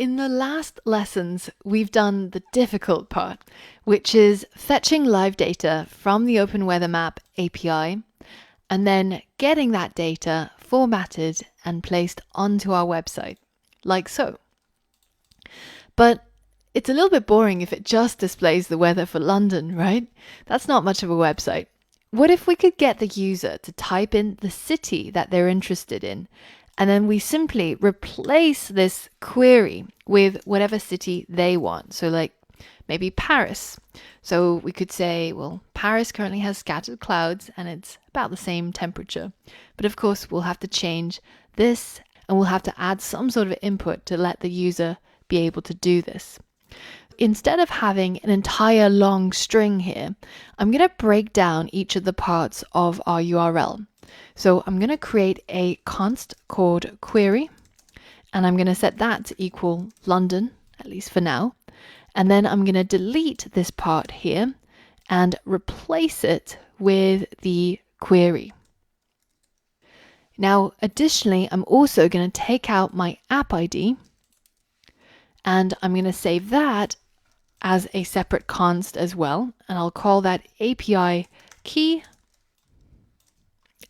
in the last lessons, we've done the difficult part, which is fetching live data from the Open Weather Map API and then getting that data formatted and placed onto our website, like so. But it's a little bit boring if it just displays the weather for London, right? That's not much of a website. What if we could get the user to type in the city that they're interested in, and then we simply replace this query with whatever city they want? So like maybe Paris. So we could say, well, Paris currently has scattered clouds and it's about the same temperature. But of course, we'll have to change this and we'll have to add some sort of input to let the user be able to do this. Instead of having an entire long string here, I'm going to break down each of the parts of our URL. So I'm going to create a const called query, and I'm going to set that to equal London, at least for now. And then I'm going to delete this part here and replace it with the query. Now, additionally, I'm also going to take out my app ID, and I'm going to save that as a separate const as well, and I'll call that API key,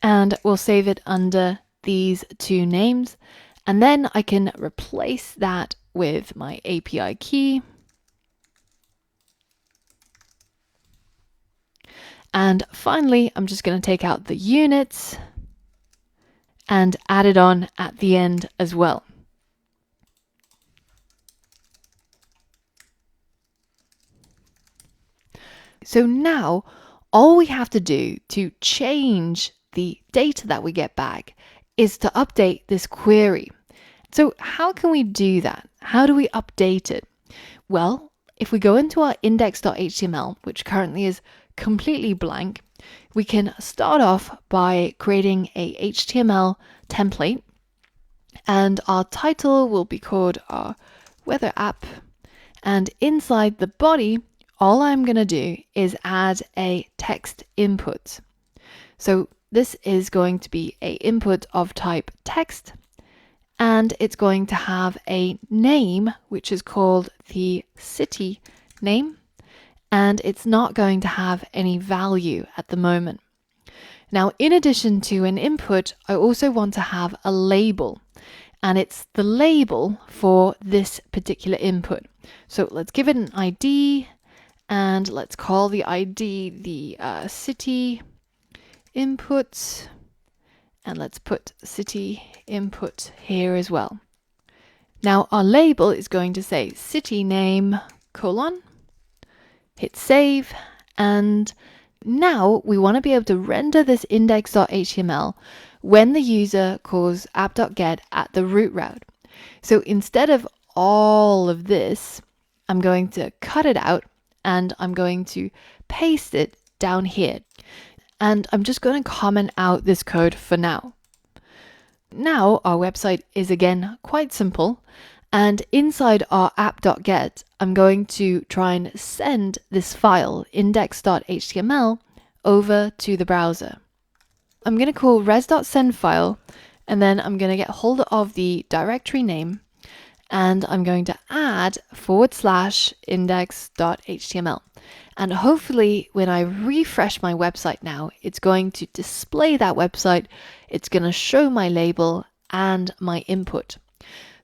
and we'll save it under these two names, and then I can replace that with my API key, and finally I'm just going to take out the units and add it on at the end as well. So now all we have to do to change the data that we get back is to update this query. So how can we do that? How do we update it? Well, if we go into our index.html, which currently is completely blank, we can start off by creating a HTML template, and our title will be called our weather app, and inside the body all I'm going to do is add a text input. So this is going to be an input of type text, and it's going to have a name which is called the city name, and it's not going to have any value at the moment. Now, in addition to an input, I also want to have a label, and it's the label for this particular input. So let's give it an ID, and let's call the ID the city input, and let's put city input here as well. Now our label is going to say city name colon, hit save, and now we want to be able to render this index.html when the user calls app.get at the root route. So instead of all of this, I'm going to cut it out and I'm going to paste it down here. And I'm just going to comment out this code for now. Now our website is again quite simple, and inside our app.get, I'm going to try and send this file, index.html, over to the browser. I'm going to call res.sendFile, and then I'm going to get hold of the directory name, and I'm going to add /index.html. And hopefully when I refresh my website now, it's going to display that website, it's going to show my label and my input.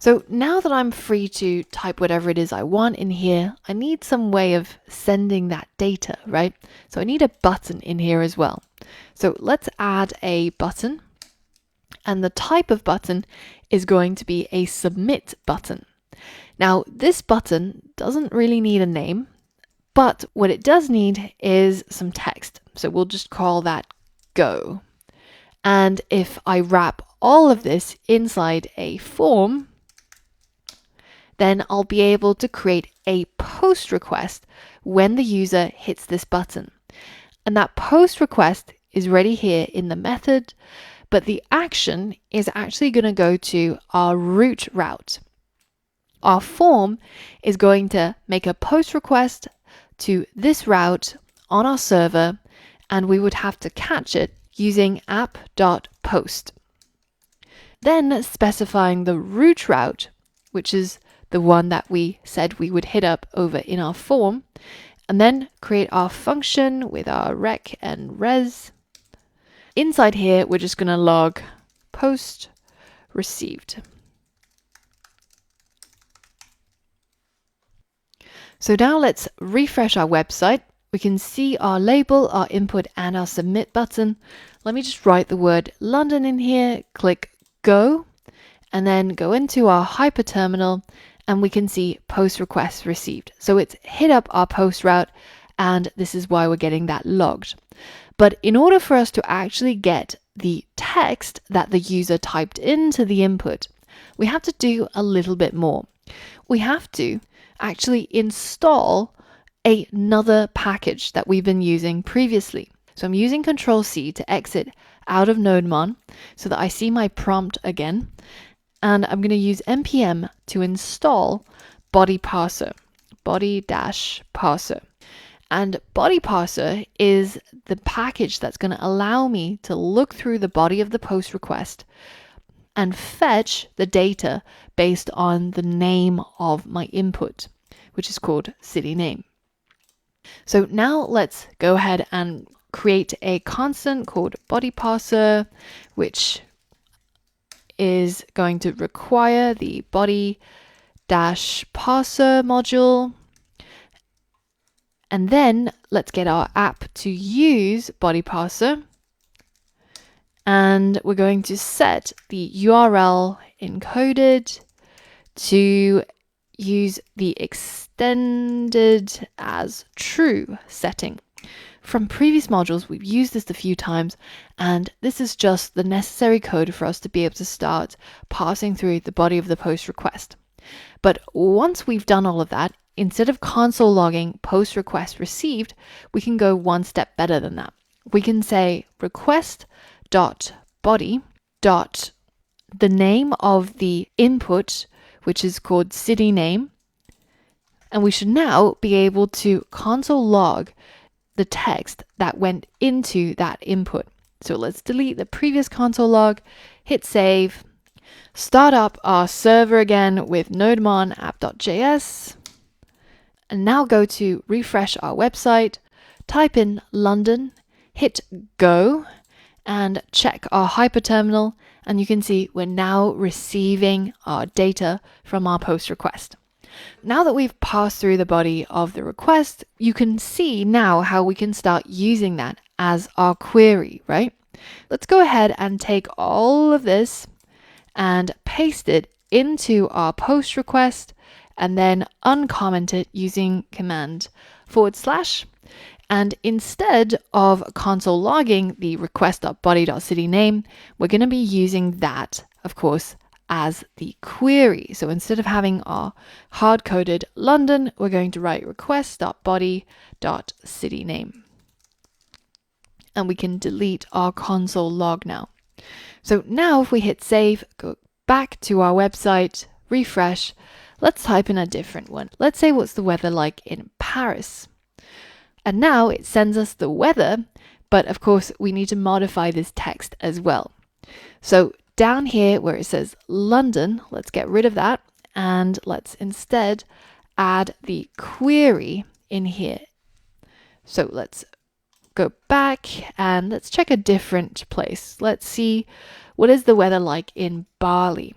So now that I'm free to type whatever it is I want in here, I need some way of sending that data, right? So I need a button in here as well. So let's add a button, and the type of button is going to be a submit button. Now this button doesn't really need a name, but what it does need is some text. So we'll just call that go. And if I wrap all of this inside a form, then I'll be able to create a post request when the user hits this button. And that post request is ready here in the method, but the action is actually going to go to our root route. Our form is going to make a post request to this route on our server, and we would have to catch it using app.post. Then specifying the root route, which is the one that we said we would hit up over in our form, and then create our function with our rec and res. Inside here, we're just going to log post received. So now let's refresh our website. We can see our label, our input, and our submit button. Let me just write the word London in here, click go, and then go into our hyperterminal, and we can see post request received. So it's hit up our post route, and this is why we're getting that logged. But in order for us to actually get the text that the user typed into the input, we have to do a little bit more. We have to actually install another package that we've been using previously. So I'm using Control-C to exit out of NodeMon so that I see my prompt again. And I'm going to use npm to install body parser, body-parser. And body parser is the package that's going to allow me to look through the body of the post request and fetch the data based on the name of my input, which is called city name. So now let's go ahead and create a constant called body parser, which is going to require the body-parser module. And then let's get our app to use body parser. And we're going to set the URL encoded to use the extended as true setting. From previous modules, we've used this a few times, and this is just the necessary code for us to be able to start parsing through the body of the post request. But once we've done all of that, instead of console logging post request received, we can go one step better than that. We can say request.body. The name of the input, which is called city name, and we should now be able to console log the text that went into that input. So let's delete the previous console log, hit save, start up our server again with nodemon app.js, and now go to refresh our website, type in London, hit go, and check our hyperterminal, and you can see we're now receiving our data from our post request. Now that we've passed through the body of the request, you can see now how we can start using that as our query, right? Let's go ahead and take all of this and paste it into our post request, and then uncomment it using command /. And instead of console logging the request.body.cityname, we're going to be using that, of course, as the query. So instead of having our hard-coded London, we're going to write request.body.cityname. And we can delete our console log now. So now if we hit save, go back to our website, refresh, let's type in a different one. Let's say what's the weather like in Paris. And now it sends us the weather, but of course we need to modify this text as well. So down here where it says London, let's get rid of that, and let's instead add the query in here. So let's go back and let's check a different place. Let's see what is the weather like in Bali.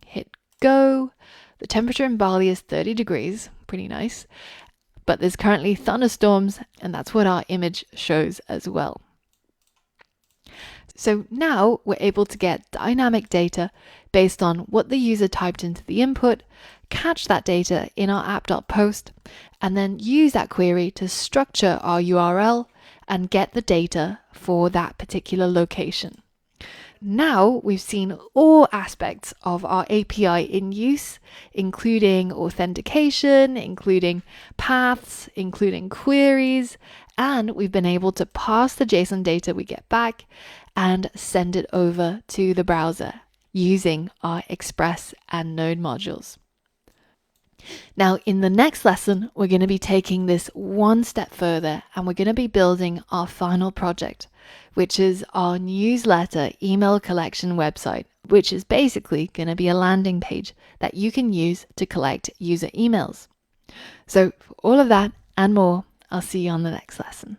Hit go. The temperature in Bali is 30 degrees, pretty nice. But there's currently thunderstorms, and that's what our image shows as well. So now we're able to get dynamic data based on what the user typed into the input, catch that data in our app.post, and then use that query to structure our URL and get the data for that particular location. Now we've seen all aspects of our API in use, including authentication, including paths, including queries, and we've been able to parse the JSON data we get back and send it over to the browser using our Express and Node modules. Now, in the next lesson, we're going to be taking this one step further, and we're going to be building our final project, which is our newsletter email collection website which is basically going to be a landing page that you can use to collect user emails. So for all of that and more, I'll see you on the next lesson.